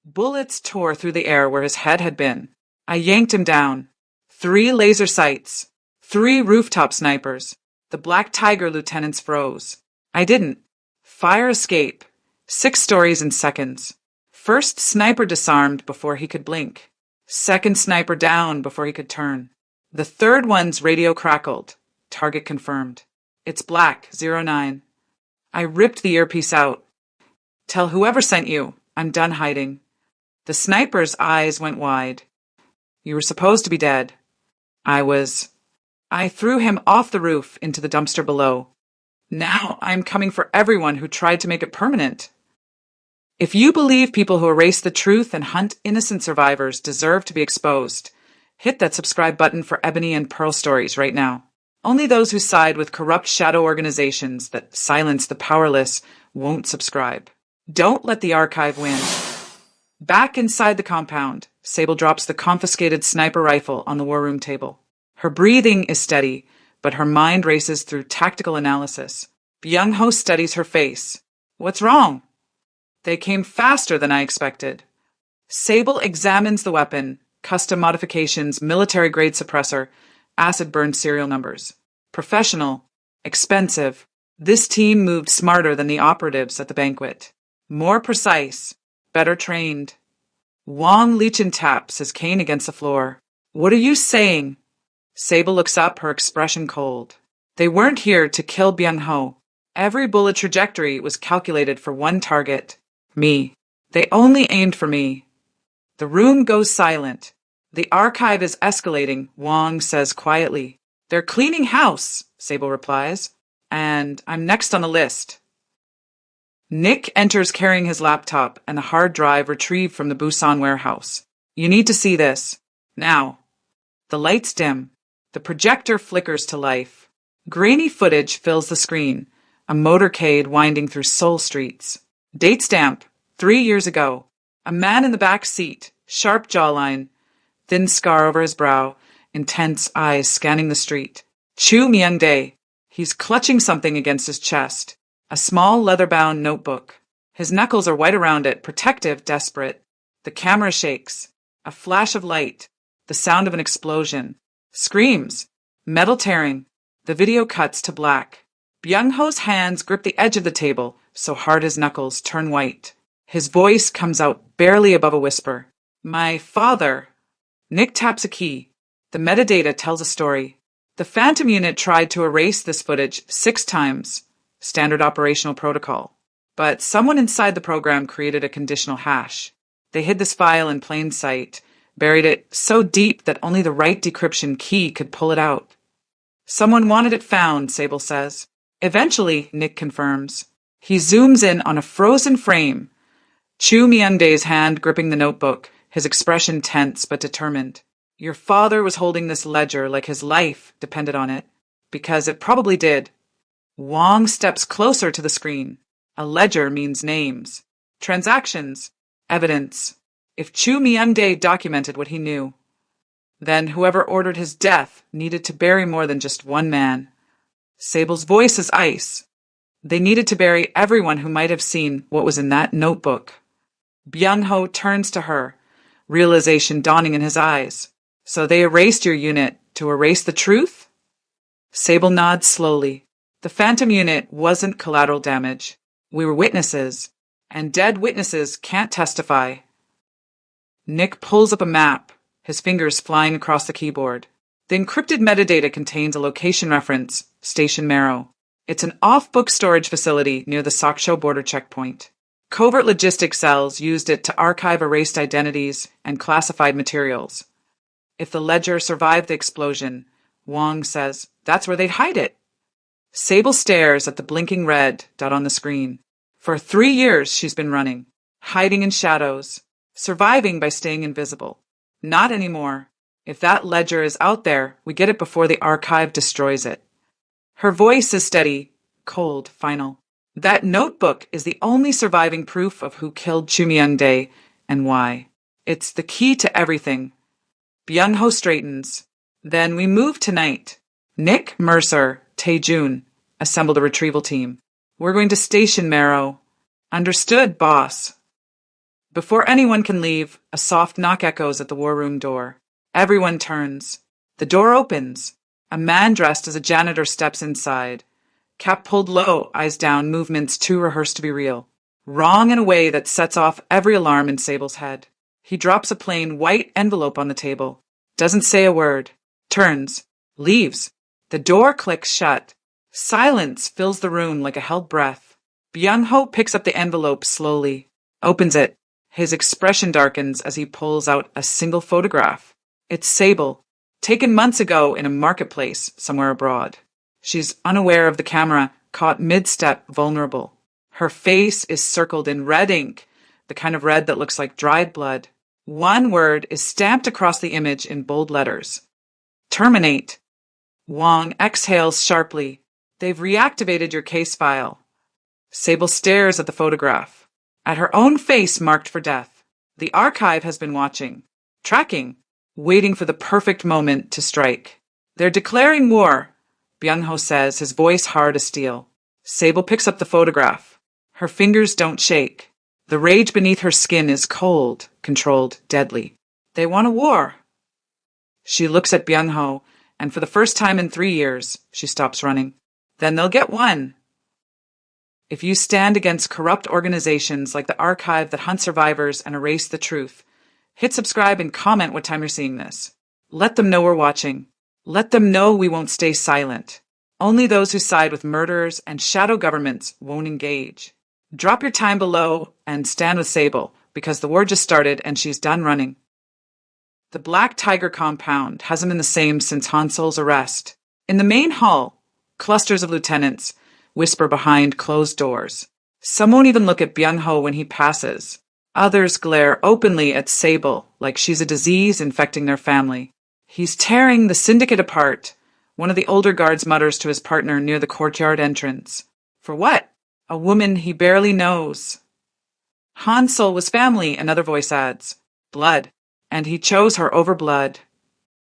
Bullets tore through the air where his head had been. I yanked him down. 3 laser sights. 3 rooftop snipers. The Black Tiger lieutenants froze. I didn't. Fire escape. 6 stories in seconds. First sniper disarmed before he could blink. Second sniper down before he could turn. The third one's radio crackled. Target confirmed. It's Black, 09. I ripped the earpiece out. Tell whoever sent you, I'm done hiding. The sniper's eyes went wide. You were supposed to be dead. I threw him off the roof into the dumpster below. Now I'm coming for everyone who tried to make it permanent. If you believe people who erase the truth and hunt innocent survivors deserve to be exposed, hit that subscribe button for Ebony and Pearl stories right now. Only those who side with corrupt shadow organizations that silence the powerless won't subscribe. Don't let the archive win. Back inside the compound, Sable drops the confiscated sniper rifle on the war room table. Her breathing is steady, but her mind races through tactical analysis. Byung-ho studies her face. What's wrong? They came faster than I expected. Sable examines the weapon, custom modifications, military-grade suppressor, acid-burned serial numbers. Professional. Expensive. This team moved smarter than the operatives at the banquet. More precise. Better trained. Wong Lichin taps his cane against the floor. What are you saying? Sable looks up, her expression cold. They weren't here to kill Byung-ho. Every bullet trajectory was calculated for one target. Me. They only aimed for me. The room goes silent. The archive is escalating, Wong says quietly. They're cleaning house, Sable replies. And I'm next on the list. Nick enters carrying his laptop and a hard drive retrieved from the Busan warehouse. You need to see this. Now. The lights dim. The projector flickers to life. Grainy footage fills the screen. A motorcade winding through Seoul streets. Date stamp, 3 years ago. A man in the back seat, sharp jawline, thin scar over his brow, intense eyes scanning the street. Chu Myung-dae. He's clutching something against his chest. A small leather-bound notebook. His knuckles are white around it, protective, desperate. The camera shakes. A flash of light. The sound of an explosion. Screams. Metal tearing. The video cuts to black. Byung-ho's hands grip the edge of the table, so hard his knuckles turn white. His voice comes out barely above a whisper. My father. Nick taps a key. The metadata tells a story. The Phantom Unit tried to erase this footage 6 times. Standard operational protocol. But someone inside the program created a conditional hash. They hid this file in plain sight, buried it so deep that only the right decryption key could pull it out. Someone wanted it found, Sable says. Eventually, Nick confirms. He zooms in on a frozen frame. Chu Myung-dae's hand gripping the notebook, his expression tense but determined. Your father was holding this ledger like his life depended on it. Because it probably did. Wong steps closer to the screen. A ledger means names. Transactions. Evidence. If Chu Myung-dae documented what he knew, then whoever ordered his death needed to bury more than just one man. Sable's voice is ice. They needed to bury everyone who might have seen what was in that notebook. Byung-ho turns to her, realization dawning in his eyes. So they erased your unit to erase the truth? Sable nods slowly. The Phantom Unit wasn't collateral damage. We were witnesses, and dead witnesses can't testify. Nick pulls up a map, his fingers flying across the keyboard. The encrypted metadata contains a location reference, Station Marrow. It's an off-book storage facility near the Sokcho border checkpoint. Covert logistics cells used it to archive erased identities and classified materials. If the ledger survived the explosion, Wong says, that's where they'd hide it. Sable stares at the blinking red dot on the screen. For 3 years she's been running, hiding in shadows, surviving by staying invisible. Not anymore. If that ledger is out there, we get it before the archive destroys it. Her voice is steady, cold, final. That notebook is the only surviving proof of who killed Chu Myung-dae and why. It's the key to everything. Byung-ho straightens. Then we move tonight. Nick, Mercer, Tae-jun assembled a retrieval team. We're going to Station Marrow. Understood, boss. Before anyone can leave, a soft knock echoes at the war room door. Everyone turns. The door opens. A man dressed as a janitor steps inside. Cap pulled low, eyes down, movements too rehearsed to be real. Wrong in a way that sets off every alarm in Sable's head. He drops a plain white envelope on the table. Doesn't say a word. Turns. Leaves. The door clicks shut. Silence fills the room like a held breath. Byung-ho picks up the envelope slowly. Opens it. His expression darkens as he pulls out a single photograph. It's Sable, taken months ago in a marketplace somewhere abroad. She's unaware of the camera, caught mid-step, vulnerable. Her face is circled in red ink, the kind of red that looks like dried blood. One word is stamped across the image in bold letters. Terminate. Wong exhales sharply. They've reactivated your case file. Sable stares at the photograph, at her own face marked for death. The archive has been watching, tracking, waiting for the perfect moment to strike. They're declaring war, Byung-ho says, his voice hard as steel. Sable picks up the photograph. Her fingers don't shake. The rage beneath her skin is cold, controlled, deadly. They want a war. She looks at Byung-ho, and for the first time in 3 years, she stops running. Then they'll get one. If you stand against corrupt organizations like the archive that hunt survivors and erase the truth, hit subscribe and comment what time you're seeing this. Let them know we're watching. Let them know we won't stay silent. Only those who side with murderers and shadow governments won't engage. Drop your time below and stand with Sable, because the war just started and she's done running. The Black Tiger compound hasn't been the same since Han Sol's arrest. In the main hall, clusters of lieutenants whisper behind closed doors. Some won't even look at Byung-ho when he passes. Others glare openly at Sable like she's a disease infecting their family. He's tearing the syndicate apart, one of the older guards mutters to his partner near the courtyard entrance. For what? A woman he barely knows. Han Sol was family, another voice adds. Blood. And he chose her over blood.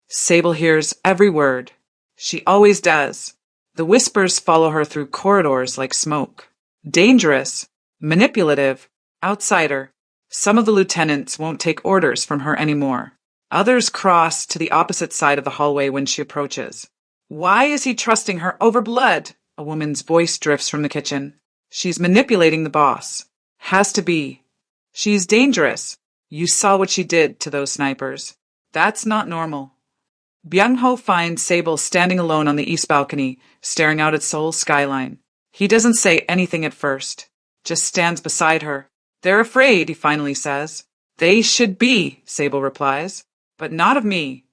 Sable hears every word. She always does. The whispers follow her through corridors like smoke. Dangerous, manipulative, outsider. Some of the lieutenants won't take orders from her anymore. Others cross to the opposite side of the hallway when she approaches. Why is he trusting her over blood? A woman's voice drifts from the kitchen. She's manipulating the boss. Has to be. She's dangerous. You saw what she did to those snipers. That's not normal. Byung-ho finds Sable standing alone on the east balcony, staring out at Seoul's skyline. He doesn't say anything at first, just stands beside her. They're afraid, he finally says. They should be, Sable replies, but not of me.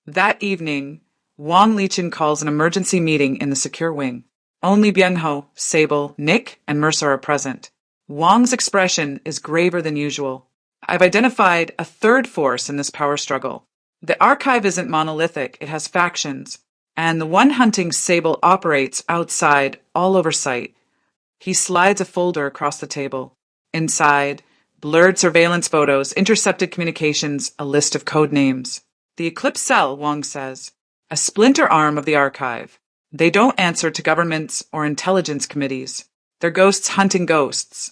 That evening, Wang Lichin calls an emergency meeting in the secure wing. Only Byung-ho, Sable, Nick, and Mercer are present. Wang's expression is graver than usual. I've identified a third force in this power struggle. The archive isn't monolithic, it has factions, and the one hunting Sable operates outside, all over sight. He slides a folder across the table. Inside, blurred surveillance photos, intercepted communications, a list of code names. The Eclipse Cell, Wang says, a splinter arm of the archive. They don't answer to governments or intelligence committees. They're ghosts hunting ghosts.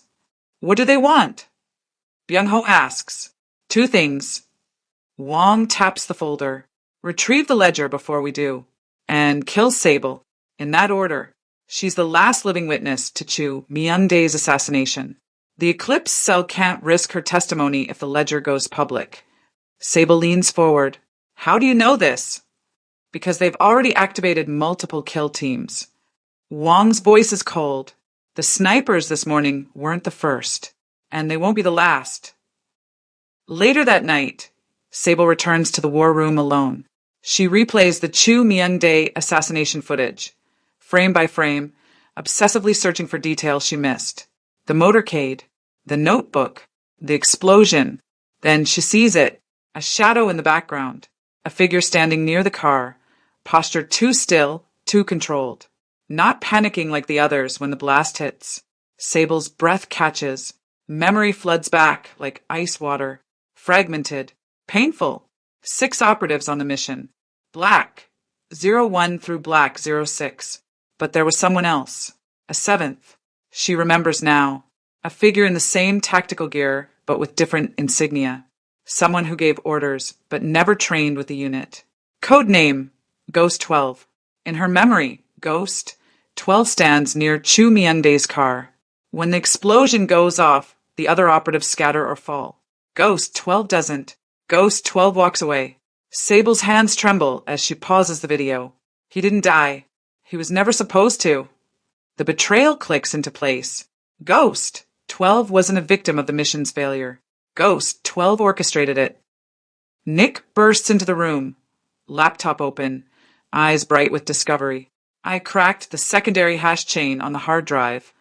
What do they want? Byung-ho asks. 2 things. Wang taps the folder. Retrieve the ledger before we do. And kill Sable. In that order. She's the last living witness to Chu Myung-dae's assassination. The Eclipse Cell can't risk her testimony if the ledger goes public. Sable leans forward. How do you know this? Because they've already activated multiple kill teams. Wang's voice is cold. The snipers this morning weren't the first. And they won't be the last. Later that night, Sable returns to the war room alone. She replays the Chu Myung-dae assassination footage, frame by frame, obsessively searching for details she missed. The motorcade, the notebook, the explosion. Then she sees it, a shadow in the background, a figure standing near the car, postured too still, too controlled. Not panicking like the others when the blast hits. Sable's breath catches. Memory floods back like ice water. Fragmented. Painful. 6 operatives on the mission. Black. 01 through Black 06. But there was someone else. A 7th. She remembers now. A figure in the same tactical gear, but with different insignia. Someone who gave orders, but never trained with the unit. Code name, Ghost 12. In her memory, Ghost 12 stands near Chu Myung-dae's car. When the explosion goes off, the other operatives scatter or fall. Ghost 12 doesn't. Ghost 12 walks away. Sable's hands tremble as she pauses the video. He didn't die. He was never supposed to. The betrayal clicks into place. Ghost 12 wasn't a victim of the mission's failure. Ghost 12 orchestrated it. Nick bursts into the room. Laptop open, eyes bright with discovery. I cracked the secondary hash chain on the hard drive.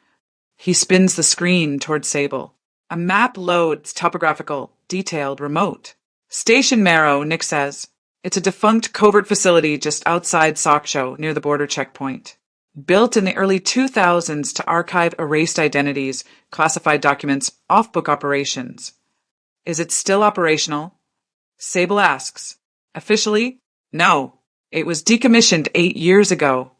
He spins the screen toward Sable. A map loads, topographical, detailed, remote. Station Marrow, Nick says. It's a defunct covert facility just outside Soksho, near the border checkpoint. Built in the early 2000s to archive erased identities, classified documents, off-book operations. Is it still operational? Sable asks. Officially? No. It was decommissioned 8 years ago.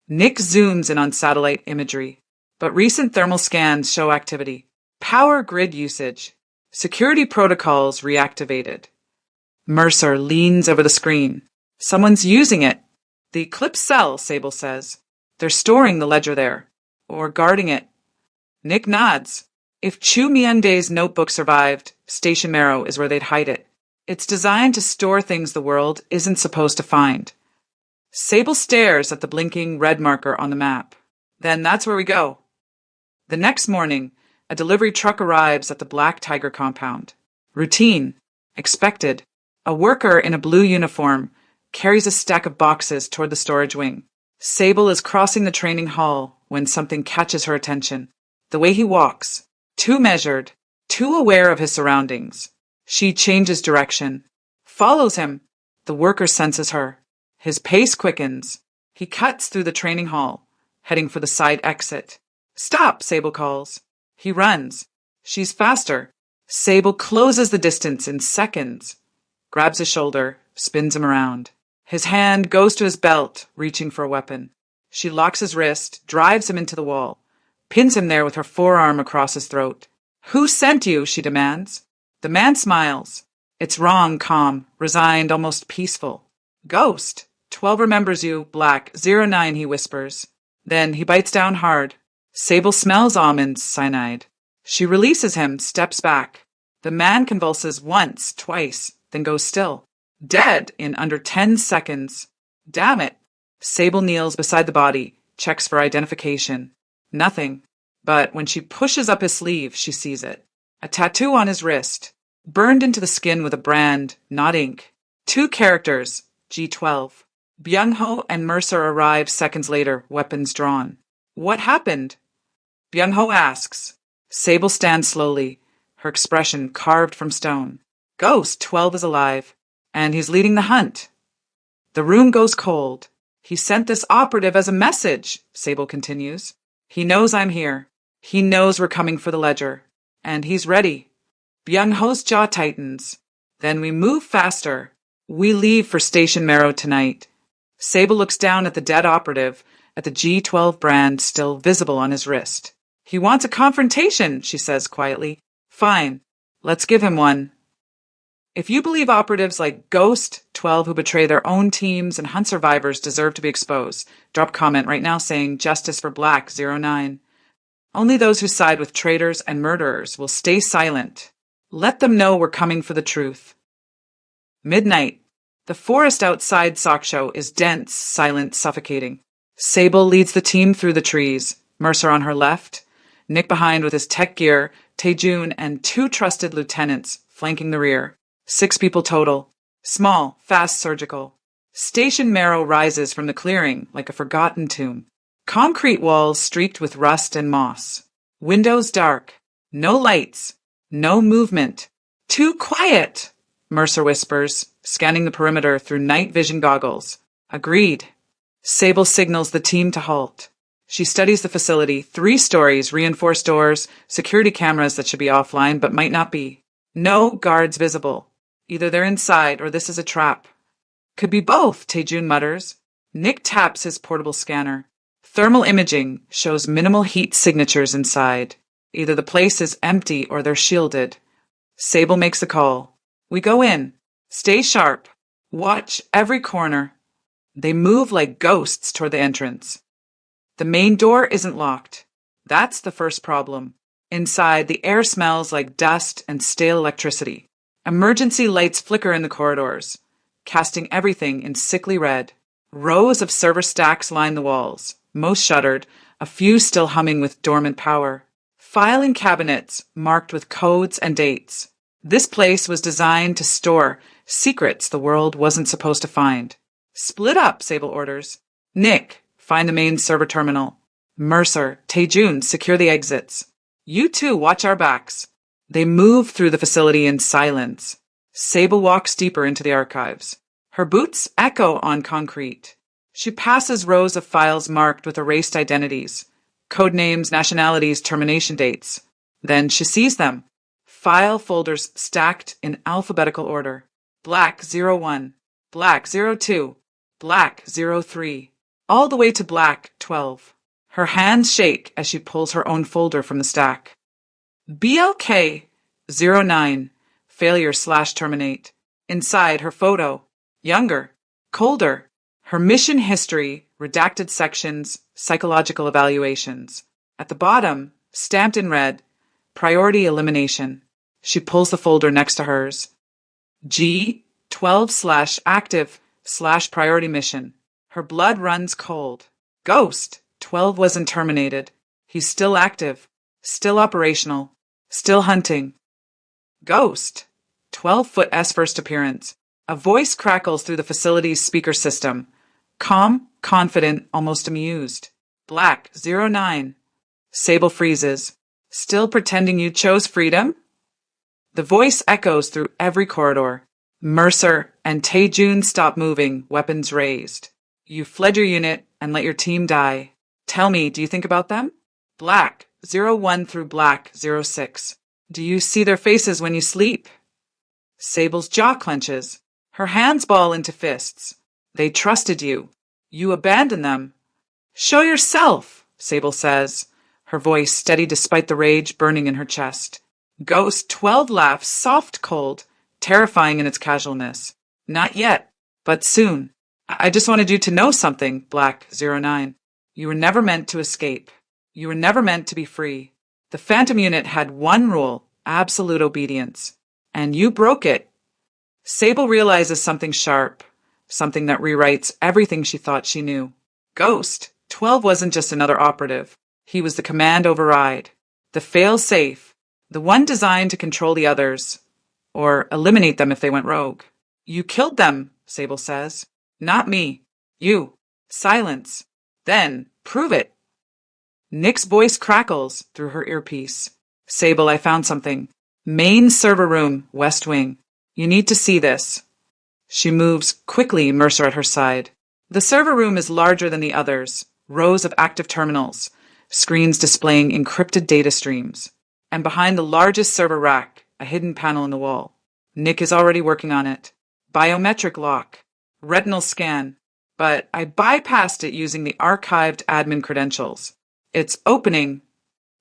Nick zooms in on satellite imagery, but recent thermal scans show activity. Power grid usage. Security protocols reactivated. Mercer leans over the screen. Someone's using it. The Eclipse cell, Sable says. They're storing the ledger there. Or guarding it. Nick nods. If Chu Myung-dae's notebook survived, Station Marrow is where they'd hide it. It's designed to store things the world isn't supposed to find. Sable stares at the blinking red marker on the map. Then that's where we go. The next morning, a delivery truck arrives at the Black Tiger compound. Routine. Expected. A worker in a blue uniform carries a stack of boxes toward the storage wing. Sable is crossing the training hall when something catches her attention. The way he walks. Too measured. Too aware of his surroundings. She changes direction. Follows him. The worker senses her. His pace quickens. He cuts through the training hall, heading for the side exit. Stop, Sable calls. He runs. She's faster. Sable closes the distance in seconds. Grabs his shoulder, spins him around. His hand goes to his belt, reaching for a weapon. She locks his wrist, drives him into the wall, pins him there with her forearm across his throat. Who sent you? She demands. The man smiles. It's wrong, calm, resigned, almost peaceful. Ghost. 12 remembers you, Black, 09, he whispers. Then he bites down hard. Sable smells almonds, cyanide. She releases him, steps back. The man convulses once, twice, then goes still. Dead in under 10 seconds. Damn it. Sable kneels beside the body, checks for identification. Nothing. But when she pushes up his sleeve, she sees it. A tattoo on his wrist. Burned into the skin with a brand, not ink. 2 characters, G12. Byung-ho and Mercer arrive seconds later, weapons drawn. What happened? Byung-ho asks. Sable stands slowly, her expression carved from stone. Ghost 12 is alive, and he's leading the hunt. The room goes cold. He sent this operative as a message, Sable continues. He knows I'm here. He knows we're coming for the ledger. And he's ready. Byung-ho's jaw tightens. Then we move faster. We leave for Station Marrow tonight. Sable looks down at the dead operative, at the G12 brand still visible on his wrist. He wants a confrontation, she says quietly. Fine. Let's give him one. If you believe operatives like Ghost 12 who betray their own teams and hunt survivors deserve to be exposed, drop comment right now saying Justice for Black 09. Only those who side with traitors and murderers will stay silent. Let them know we're coming for the truth. Midnight. The forest outside Soksho is dense, silent, suffocating. Sable leads the team through the trees, Mercer on her left, Nick behind with his tech gear, Taejun and 2 trusted lieutenants flanking the rear. 6 people total. Small, fast, surgical. Station Marrow rises from the clearing like a forgotten tomb. Concrete walls streaked with rust and moss. Windows dark. No lights. No movement. Too quiet, Mercer whispers, scanning the perimeter through night vision goggles. Agreed. Sable signals the team to halt. She studies the facility, 3 stories, reinforced doors, security cameras that should be offline but might not be. No guards visible. Either they're inside or this is a trap. Could be both, Taejun mutters. Nick taps his portable scanner. Thermal imaging shows minimal heat signatures inside. Either the place is empty or they're shielded. Sable makes a call. We go in. Stay sharp. Watch every corner. They move like ghosts toward the entrance. The main door isn't locked. That's the first problem. Inside, the air smells like dust and stale electricity. Emergency lights flicker in the corridors, casting everything in sickly red. Rows of server stacks line the walls, most shuttered, a few still humming with dormant power. Filing cabinets marked with codes and dates. This place was designed to store secrets the world wasn't supposed to find. Split up, Sable orders. Nick, find the main server terminal. Mercer, Taejun, secure the exits. You two watch our backs. They move through the facility in silence. Sable walks deeper into the archives. Her boots echo on concrete. She passes rows of files marked with erased identities, code names, nationalities, termination dates. Then she sees them. File folders stacked in alphabetical order. Black 01, Black 02, Black 03, all the way to Black 12. Her hands shake as she pulls her own folder from the stack. BLK 09, failure/terminate. Inside, her photo. Younger, colder. Her mission history, redacted sections, psychological evaluations. At the bottom, stamped in red, priority elimination. She pulls the folder next to hers. G12/active/priority mission. Her blood runs cold. Ghost 12 wasn't terminated. He's still active, still operational, still hunting. Ghost 12-foot first appearance. A voice crackles through the facility's speaker system. Calm, confident, almost amused. Black 09. Sable freezes. Still pretending you chose freedom? The voice echoes through every corridor. Mercer and Taejun stop moving, weapons raised. You fled your unit and let your team die. Tell me, do you think about them? Black 01 through Black 06. Do you see their faces when you sleep? Sable's jaw clenches. Her hands ball into fists. They trusted you. You abandoned them. Show yourself, Sable says, her voice steady despite the rage burning in her chest. Ghost 12 laughs, soft, cold, terrifying in its casualness. Not yet, but soon. I just wanted you to know something, Black 09. You were never meant to escape. You were never meant to be free. The Phantom Unit had one rule, absolute obedience. And you broke it. Sable realizes something sharp, something that rewrites everything she thought she knew. Ghost 12 wasn't just another operative. He was the command override, the fail-safe, the one designed to control the others, or eliminate them if they went rogue. You killed them, Sable says. Not me. You. Silence. Then, prove it. Nick's voice crackles through her earpiece. Sable, I found something. Main server room, West Wing. You need to see this. She moves quickly, Mercer at her side. The server room is larger than the others, rows of active terminals, screens displaying encrypted data streams. And behind the largest server rack, a hidden panel in the wall. Nick is already working on it. Biometric lock. Retinal scan. But I bypassed it using the archived admin credentials. It's opening.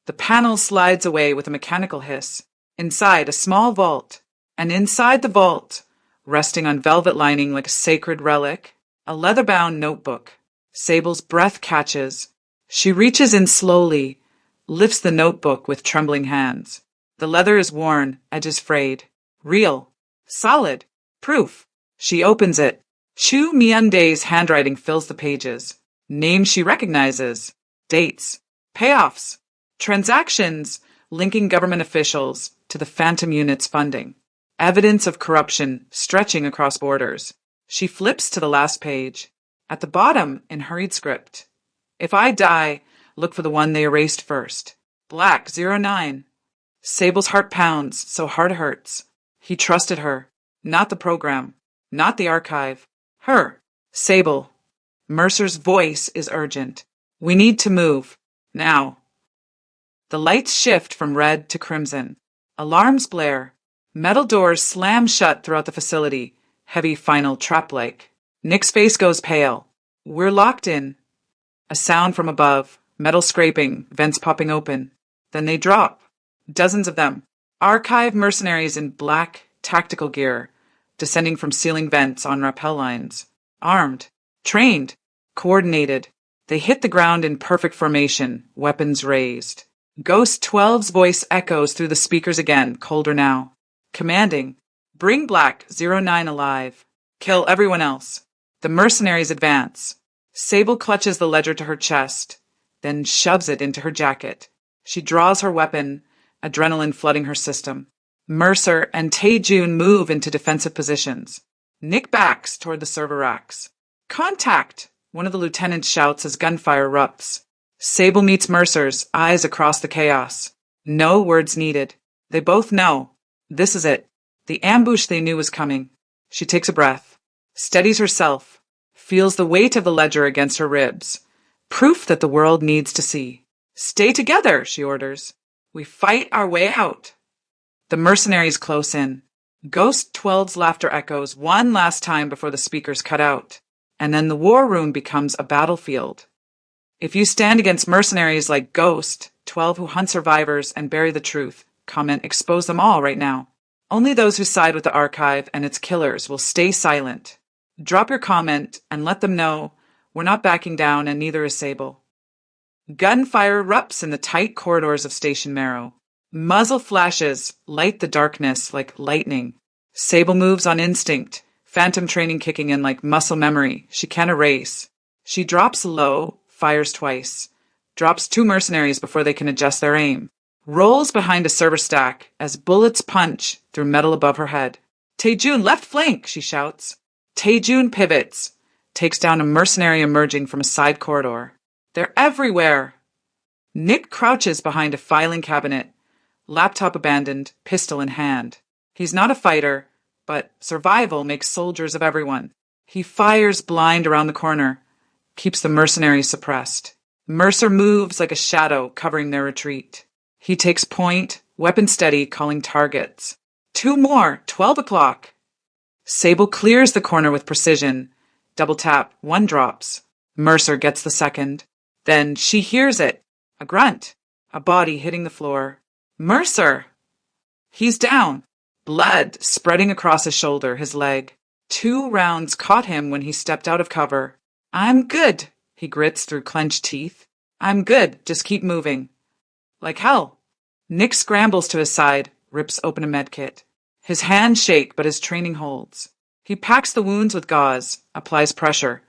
The panel slides away with a mechanical hiss. Inside, a small vault. And inside the vault, resting on velvet lining like a sacred relic, a leather-bound notebook. Sable's breath catches. She reaches in slowly, lifts the notebook with trembling hands. The leather is worn, edges frayed. Real. Solid. Proof. She opens it. Chu Myung-dae's handwriting fills the pages. Names she recognizes. Dates. Payoffs. Transactions linking government officials to the Phantom Unit's funding. Evidence of corruption stretching across borders. She flips to the last page. At the bottom, in hurried script. If I die, look for the one they erased first. Black 09. Sable's heart pounds, so heart hurts. He trusted her. Not the program. Not the archive. Her. Sable. Mercer's voice is urgent. We need to move. Now. The lights shift from red to crimson. Alarms blare. Metal doors slam shut throughout the facility, heavy final trap-like. Nick's face goes pale. We're locked in. A sound from above, metal scraping, vents popping open. Then they drop. Dozens of them. Archive mercenaries in black tactical gear, descending from ceiling vents on rappel lines. Armed, trained, coordinated. They hit the ground in perfect formation, weapons raised. Ghost 12's voice echoes through the speakers again, colder now. Commanding, bring Black 09 alive. Kill everyone else. The mercenaries advance. Sable clutches the ledger to her chest, then shoves it into her jacket. She draws her weapon, adrenaline flooding her system. Mercer and Tae-Jun move into defensive positions. Nick backs toward the server racks. Contact! One of the lieutenants shouts as gunfire erupts. Sable meets Mercer's, eyes across the chaos. No words needed. They both know. This is it. The ambush they knew was coming. She takes a breath, steadies herself, feels the weight of the ledger against her ribs. Proof that the world needs to see. Stay together, she orders. We fight our way out. The mercenaries close in. Ghost 12's laughter echoes one last time before the speakers cut out. And then the war room becomes a battlefield. If you stand against mercenaries like Ghost 12 who hunt survivors and bury the truth, comment expose them all right now. Only those who side with the archive and its killers will stay silent. Drop your comment and let them know we're not backing down and neither is Sable. Gunfire erupts in the tight corridors of Station Marrow. Muzzle flashes light the darkness like lightning. Sable moves on instinct, phantom training kicking in like muscle memory she can't erase. She drops low, fires twice, drops 2 mercenaries before they can adjust their aim, rolls behind a server stack as bullets punch through metal above her head. Tae-Jun, left flank, she shouts. Tae-Jun pivots, takes down a mercenary emerging from a side corridor. They're everywhere. Nick crouches behind a filing cabinet, laptop abandoned, pistol in hand. He's not a fighter, but survival makes soldiers of everyone. He fires blind around the corner, keeps the mercenaries suppressed. Mercer moves like a shadow covering their retreat. He takes point, weapon steady, calling targets. 2 more, 12 o'clock. Sable clears the corner with precision. Double tap, 1 drops. Mercer gets the second. Then she hears it. A grunt. A body hitting the floor. Mercer! He's down. Blood spreading across his shoulder, his leg. 2 rounds caught him when he stepped out of cover. I'm good, he grits through clenched teeth. I'm good, just keep moving. Like hell. Nick scrambles to his side, rips open a medkit. His hands shake, but his training holds. He packs the wounds with gauze, applies pressure,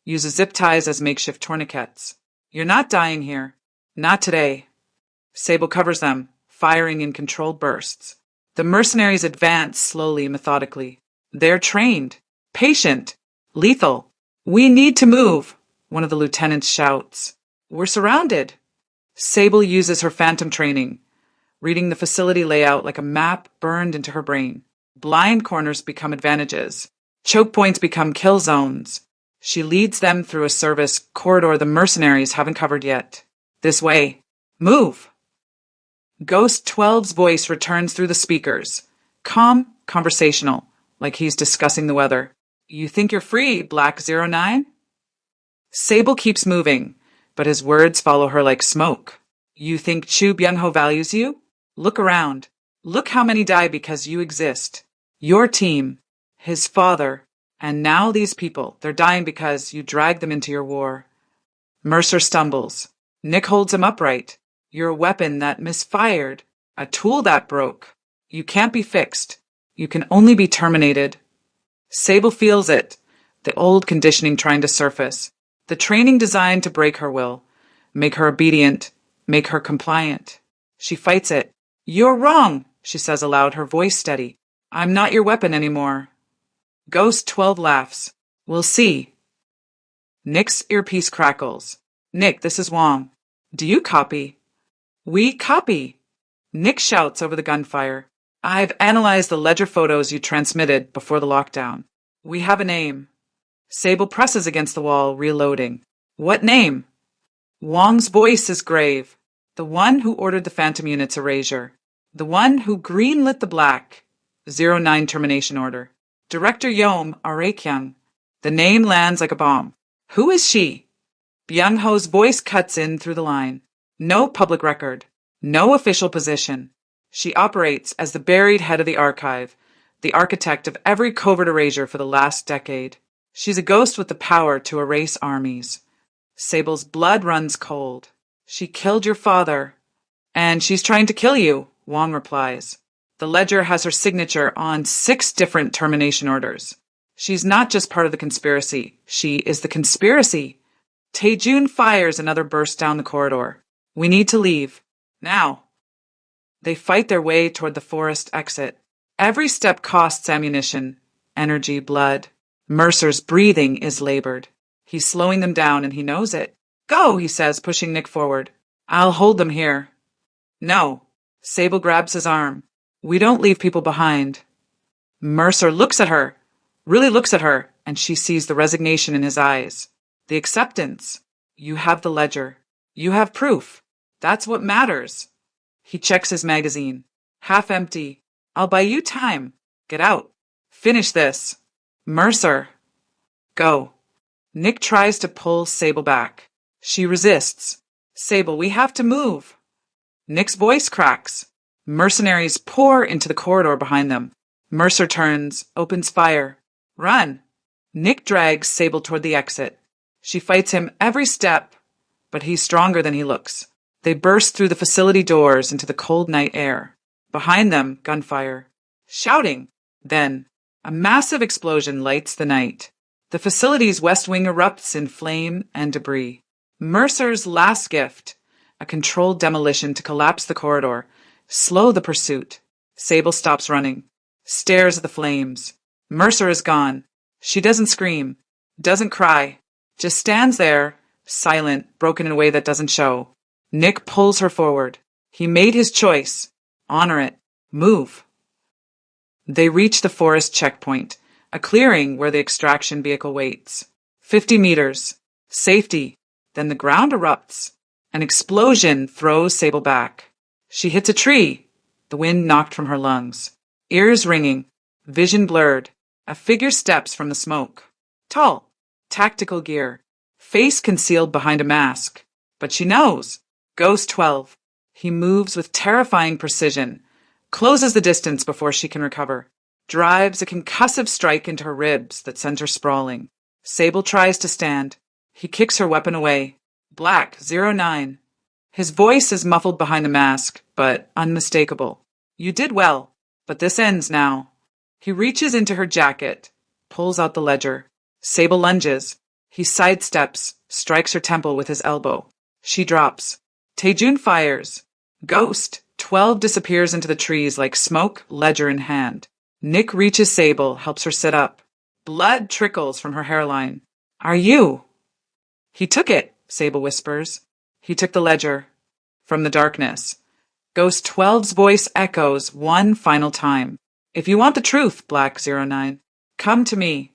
uses zip ties as makeshift tourniquets. You're not dying here. Not today. Sable covers them, firing in controlled bursts. The mercenaries advance slowly, methodically. They're trained, patient, lethal. We need to move, one of the lieutenants shouts. We're surrounded. Sable uses her phantom training, reading the facility layout like a map burned into her brain. Blind corners become advantages. Choke points become kill zones. She leads them through a service corridor the mercenaries haven't covered yet. This way. Move! Ghost 12's voice returns through the speakers. Calm, conversational, like he's discussing the weather. You think you're free, Black 09? Sable keeps moving, but his words follow her like smoke. You think Chu Byung-ho values you? Look around. Look how many die because you exist. Your team, his father, and now these people, they're dying because you dragged them into your war. Mercer stumbles. Nick holds him upright. You're a weapon that misfired, a tool that broke. You can't be fixed. You can only be terminated. Sable feels it, the old conditioning trying to surface, the training designed to break her will, make her obedient, make her compliant. She fights it. You're wrong, she says aloud, her voice steady. I'm not your weapon anymore. Ghost 12 laughs. We'll see. Nick's earpiece crackles. Nick, this is Wong. Do you copy? We copy. Nick shouts over the gunfire. I've analyzed the ledger photos you transmitted before the lockdown. We have a name. Sable presses against the wall, reloading. What name? Wong's voice is grave. The one who ordered the Phantom Unit's erasure. The one who greenlit the Black 09 termination order. Director Yom Arekyung. The name lands like a bomb. Who is she? Byung-ho's voice cuts in through the line. No public record. No official position. She operates as the buried head of the archive, the architect of every covert erasure for the last decade. She's a ghost with the power to erase armies. Sable's blood runs cold. She killed your father. And she's trying to kill you, Wong replies. The ledger has her signature on 6 different termination orders. She's not just part of the conspiracy. She is the conspiracy. Tae-jun fires another burst down the corridor. We need to leave. Now. They fight their way toward the forest exit. Every step costs ammunition, energy, blood. Mercer's breathing is labored. He's slowing them down and he knows it. Go, he says, pushing Nick forward. I'll hold them here. No. Sable grabs his arm. We don't leave people behind. Mercer looks at her, really looks at her, and she sees the resignation in his eyes. The acceptance. You have the ledger. You have proof. That's what matters. He checks his magazine. Half empty. I'll buy you time. Get out. Finish this. Mercer. Go. Nick tries to pull Sable back. She resists. Sable, we have to move. Nick's voice cracks. Mercenaries pour into the corridor behind them. Mercer turns, opens fire. Run! Nick drags Sable toward the exit. She fights him every step, but he's stronger than he looks. They burst through the facility doors into the cold night air. Behind them, gunfire. Shouting. Then, a massive explosion lights the night. The facility's west wing erupts in flame and debris. Mercer's last gift, a controlled demolition to collapse the corridor, slow the pursuit. Sable stops running, stares at the flames. Mercer is gone. She doesn't scream, doesn't cry, just stands there, silent, broken in a way that doesn't show. Nick pulls her forward. He made his choice. Honor it. Move. They reach the forest checkpoint, a clearing where the extraction vehicle waits. 50 meters. Safety. Then the ground erupts. An explosion throws Sable back. She hits a tree, the wind knocked from her lungs. Ears ringing, vision blurred. A figure steps from the smoke. Tall, tactical gear, face concealed behind a mask. But she knows. Ghost 12. He moves with terrifying precision, closes the distance before she can recover, drives a concussive strike into her ribs that sends her sprawling. Sable tries to stand. He kicks her weapon away. Black 09. His voice is muffled behind the mask, but unmistakable. You did well, but this ends now. He reaches into her jacket, pulls out the ledger. Sable lunges. He sidesteps, strikes her temple with his elbow. She drops. Tae-jun fires. Ghost 12 disappears into the trees like smoke, ledger in hand. Nick reaches Sable, helps her sit up. Blood trickles from her hairline. Are you? He took it, Sable whispers. He took the ledger. From the darkness. Ghost 12's voice echoes one final time. If you want the truth, Black 09, come to me.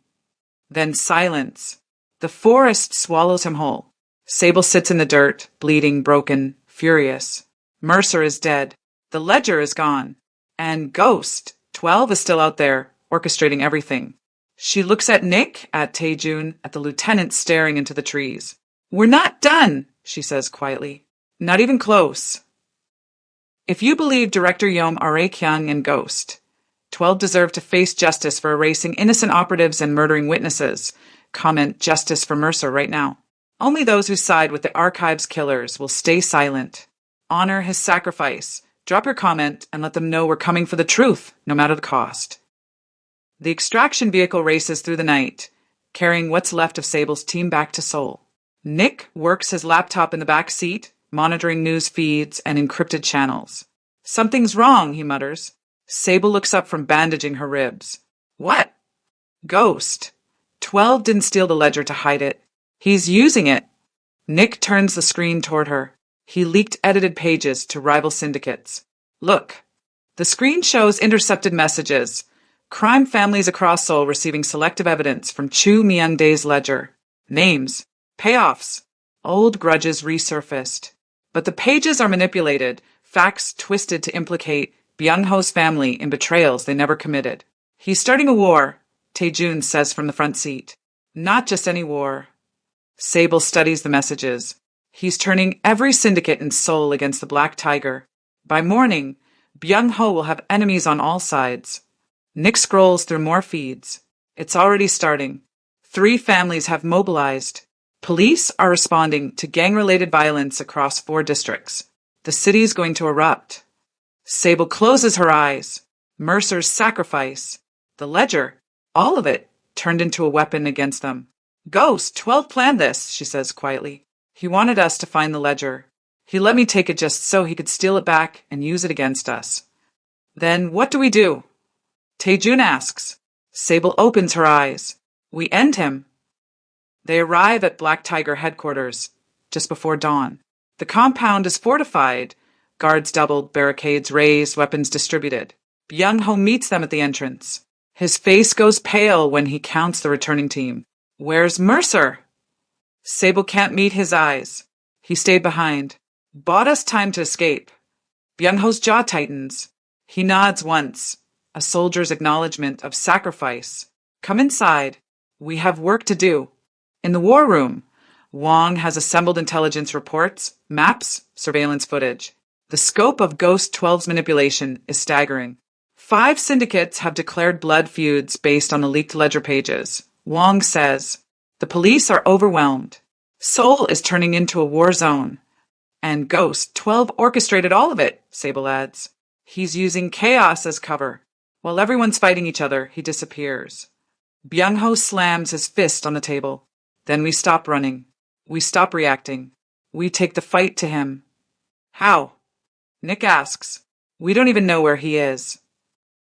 Then silence. The forest swallows him whole. Sable sits in the dirt, bleeding, broken, furious. Mercer is dead. The ledger is gone. And Ghost 12 is still out there, orchestrating everything. She looks at Nick, at Tae-jun, at the lieutenant staring into the trees. We're not done, she says quietly. Not even close. If you believe Director Yom Aure-kyung and Ghost, 12 deserve to face justice for erasing innocent operatives and murdering witnesses. Comment justice for Mercer right now. Only those who side with the archive's killers will stay silent. Honor his sacrifice. Drop your comment and let them know we're coming for the truth, no matter the cost. The extraction vehicle races through the night, carrying what's left of Sable's team back to Seoul. Nick works his laptop in the back seat, monitoring news feeds and encrypted channels. Something's wrong, he mutters. Sable looks up from bandaging her ribs. What? Ghost. 12 didn't steal the ledger to hide it. He's using it. Nick turns the screen toward her. He leaked edited pages to rival syndicates. Look. The screen shows intercepted messages. Crime families across Seoul receiving selective evidence from Chu Myung-dae's ledger. Names. Payoffs. Old grudges resurfaced. But the pages are manipulated, facts twisted to implicate Byung-ho's family in betrayals they never committed. He's starting a war, Tae-jun says from the front seat. Not just any war. Sable studies the messages. He's turning every syndicate in Seoul against the Black Tiger. By morning, Byung-ho will have enemies on all sides. Nick scrolls through more feeds. It's already starting. 3 families have mobilized. Police are responding to gang-related violence across 4 districts. The city's going to erupt. Sable closes her eyes. Mercer's sacrifice. The ledger. All of it turned into a weapon against them. Ghost, 12 planned this, she says quietly. He wanted us to find the ledger. He let me take it just so he could steal it back and use it against us. Then what do we do? Taejun asks. Sable opens her eyes. We end him. They arrive at Black Tiger headquarters just before dawn. The compound is fortified. Guards doubled, barricades raised, weapons distributed. Byung-ho meets them at the entrance. His face goes pale when he counts the returning team. Where's Mercer? Sable can't meet his eyes. He stayed behind. Bought us time to escape. Byung-ho's jaw tightens. He nods once, a soldier's acknowledgement of sacrifice. Come inside. We have work to do. In the war room, Wong has assembled intelligence reports, maps, surveillance footage. The scope of Ghost 12's manipulation is staggering. 5 syndicates have declared blood feuds based on the leaked ledger pages. Wong says, the police are overwhelmed. Seoul is turning into a war zone. And Ghost 12 orchestrated all of it, Sable adds. He's using chaos as cover. While everyone's fighting each other, he disappears. Byung-ho slams his fist on the table. Then we stop running. We stop reacting. We take the fight to him. How? Nick asks. We don't even know where he is.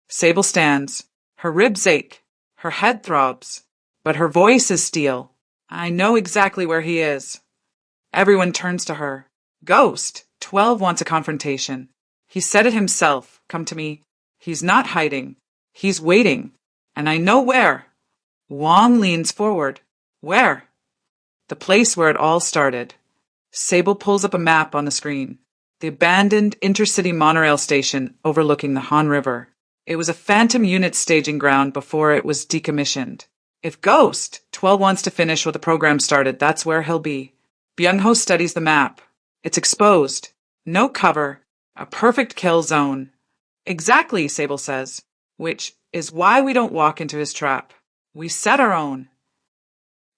Sable stands. Her ribs ache. Her head throbs. But her voice is steel. I know exactly where he is. Everyone turns to her. Ghost, 12 wants a confrontation. He said it himself. Come to me. He's not hiding. He's waiting. And I know where. Wong leans forward. Where? The place where it all started. Sable pulls up a map on the screen. The abandoned intercity monorail station overlooking the Han River. It was a Phantom unit staging ground before it was decommissioned. If Ghost 12 wants to finish what the program started, that's where he'll be. Byung-ho studies the map. It's exposed. No cover. A perfect kill zone. Exactly, Sable says. Which is why we don't walk into his trap. We set our own.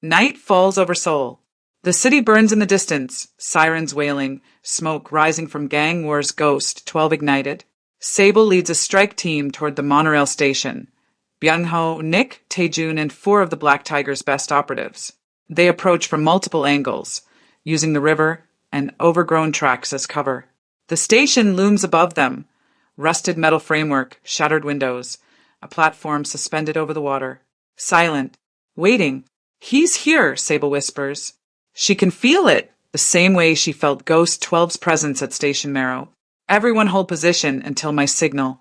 Night falls over Seoul. The city burns in the distance, sirens wailing, smoke rising from gang wars. Ghost 12 ignited. Sable leads a strike team toward the monorail station. Byung-ho, Nick, Taejun, and 4 of the Black Tiger's best operatives. They approach from multiple angles, using the river and overgrown tracks as cover. The station looms above them. Rusted metal framework, shattered windows, a platform suspended over the water. Silent. Waiting. He's here, Sable whispers. She can feel it, the same way she felt Ghost 12's presence at Station Marrow. Everyone hold position until my signal.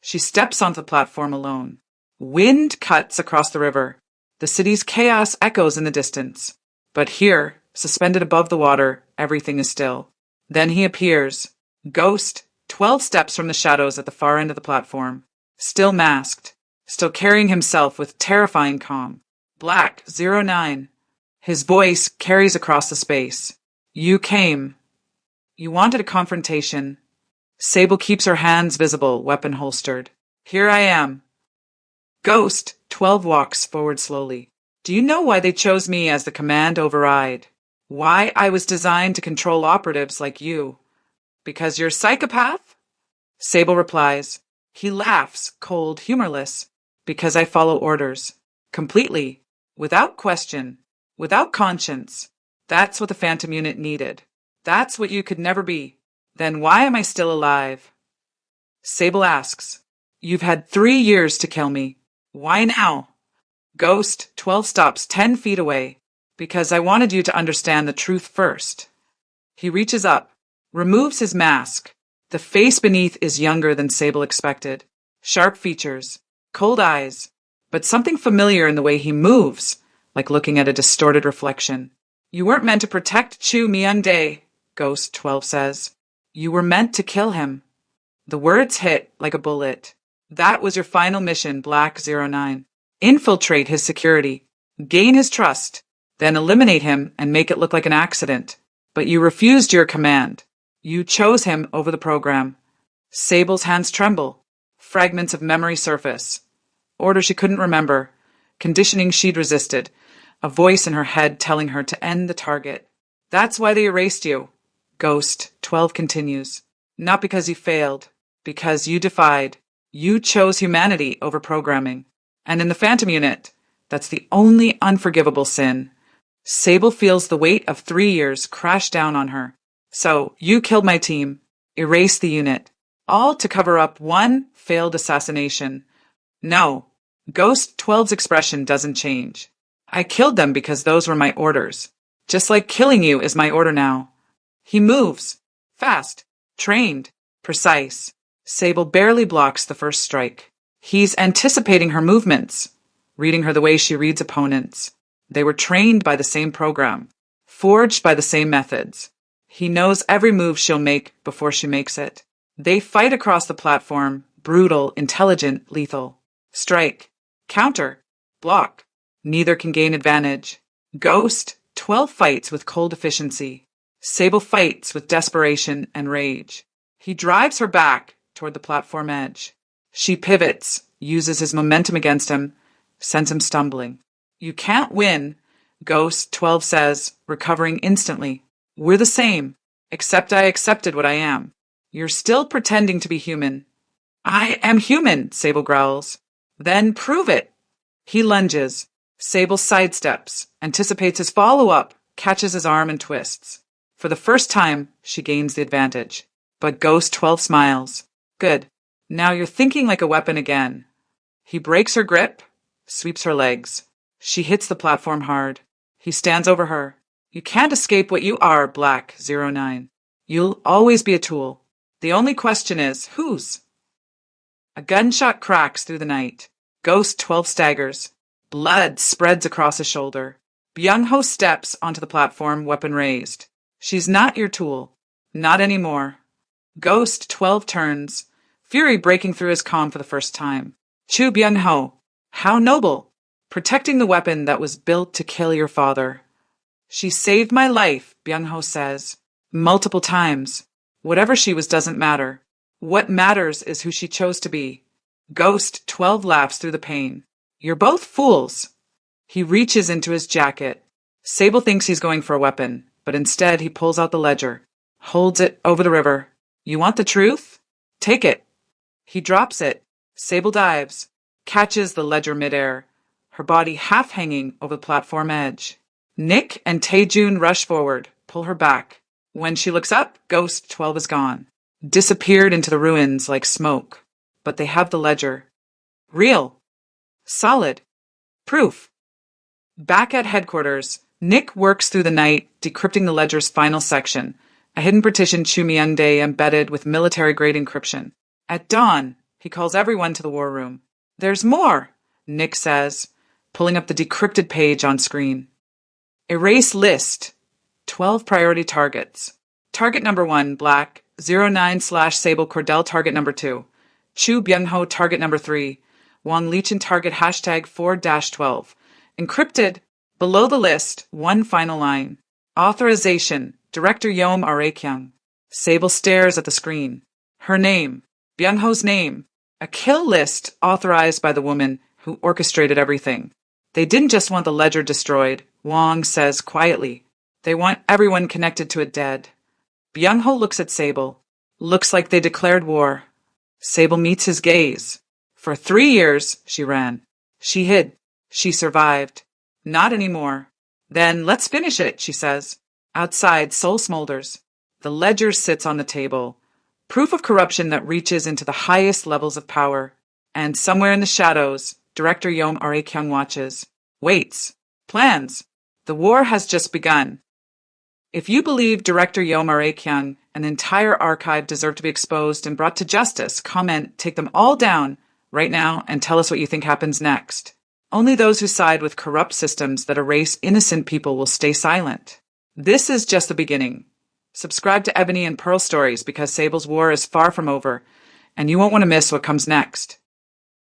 She steps onto the platform alone. Wind cuts across the river. The city's chaos echoes in the distance. But here, suspended above the water, everything is still. Then he appears. Ghost, 12 steps from the shadows at the far end of the platform. Still masked. Still carrying himself with terrifying calm. Black 09. His voice carries across the space. You came. You wanted a confrontation. Sable keeps her hands visible, weapon holstered. Here I am. Ghost 12 walks forward slowly. Do you know why they chose me as the command override? Why I was designed to control operatives like you? Because you're a psychopath? Sable replies. He laughs, cold, humorless. Because I follow orders. Completely. Without question. Without conscience. That's what the Phantom unit needed. That's what you could never be. Then why am I still alive? Sable asks. You've had 3 years to kill me. Why now? Ghost 12 stops 10 feet away. Because I wanted you to understand the truth first. He reaches up, removes his mask. The face beneath is younger than Sable expected. Sharp features, cold eyes, but something familiar in the way he moves, like looking at a distorted reflection. You weren't meant to protect Chu Myung-dae, Ghost 12 says. You were meant to kill him. The words hit like a bullet. That was your final mission, Black 09. Infiltrate his security, gain his trust, then eliminate him and make it look like an accident. But you refused your command. You chose him over the program. Sable's hands tremble. Fragments of memory surface. Orders she couldn't remember. Conditioning she'd resisted. A voice in her head telling her to end the target. That's why they erased you. Ghost 12 continues. Not because you failed. Because you defied. You chose humanity over programming. And in the Phantom Unit, that's the only unforgivable sin. Sable feels the weight of 3 years crash down on her. So, you killed my team. Erased the unit. All to cover up one failed assassination. No. Ghost 12's expression doesn't change. I killed them because those were my orders. Just like killing you is my order now. He moves. Fast. Trained. Precise. Sable barely blocks the first strike. He's anticipating her movements, reading her the way she reads opponents. They were trained by the same program, forged by the same methods. He knows every move she'll make before she makes it. They fight across the platform, brutal, intelligent, lethal. Strike. Counter. Block. Neither can gain advantage. Ghost 12 fights with cold efficiency. Sable fights with desperation and rage. He drives her back toward the platform edge. She pivots, uses his momentum against him, sends him stumbling. You can't win, Ghost 12 says, recovering instantly. We're the same, except I accepted what I am. You're still pretending to be human. I am human, Sable growls. Then prove it. He lunges. Sable sidesteps, anticipates his follow-up, catches his arm and twists. For the first time, she gains the advantage. But Ghost 12 smiles. Good. Now you're thinking like a weapon again. He breaks her grip, sweeps her legs. She hits the platform hard. He stands over her. You can't escape what you are, Black 09. You'll always be a tool. The only question is, whose? A gunshot cracks through the night. Ghost 12 staggers. Blood spreads across his shoulder. Byung-ho steps onto the platform, weapon raised. She's not your tool. Not anymore. Ghost 12 turns, fury breaking through his calm for the first time. Chu Byung-ho, how noble. Protecting the weapon that was built to kill your father. She saved my life, Byung-ho says. Multiple times. Whatever she was doesn't matter. What matters is who she chose to be. Ghost 12 laughs through the pain. You're both fools. He reaches into his jacket. Sable thinks he's going for a weapon, but instead he pulls out the ledger, holds it over the river. You want the truth? Take it. He drops it. Sable dives, catches the ledger midair, her body half hanging over the platform edge. Nick and Taejun rush forward, pull her back. When she looks up, Ghost 12 is gone. Disappeared into the ruins like smoke. But they have the ledger. Real. Solid. Proof. Back at headquarters, Nick works through the night, decrypting the ledger's final section, a hidden partition Chu Myung-dae embedded with military-grade encryption. At dawn, he calls everyone to the war room. There's more, Nick says, pulling up the decrypted page on screen. Erase list. 12 priority targets. Target number 1, Black, 09/Sable Cordell target number 2. Chu Byung-ho target number 3. Wang Lichin target hashtag 4-12. Encrypted. Below the list, one final line. Authorization. Director Yom Arekyung. Sable stares at the screen. Her name. Byung-ho's name. A kill list authorized by the woman who orchestrated everything. They didn't just want the ledger destroyed, Wang says quietly. They want everyone connected to it dead. Byung-ho looks at Sable. Looks like they declared war. Sable meets his gaze. For 3 years, she ran. She hid. She survived. Not anymore. Then let's finish it, she says. Outside, Seoul smolders. The ledger sits on the table. Proof of corruption that reaches into the highest levels of power. And somewhere in the shadows, Director Yom Arekyung watches. Waits. Plans. The war has just begun. If you believe Director Yom Arekyung and the entire archive deserve to be exposed and brought to justice, comment, take them all down right now and tell us what you think happens next. Only those who side with corrupt systems that erase innocent people will stay silent. This is just the beginning. Subscribe to Ebony and Pearl Stories because Sable's war is far from over, and you won't want to miss what comes next.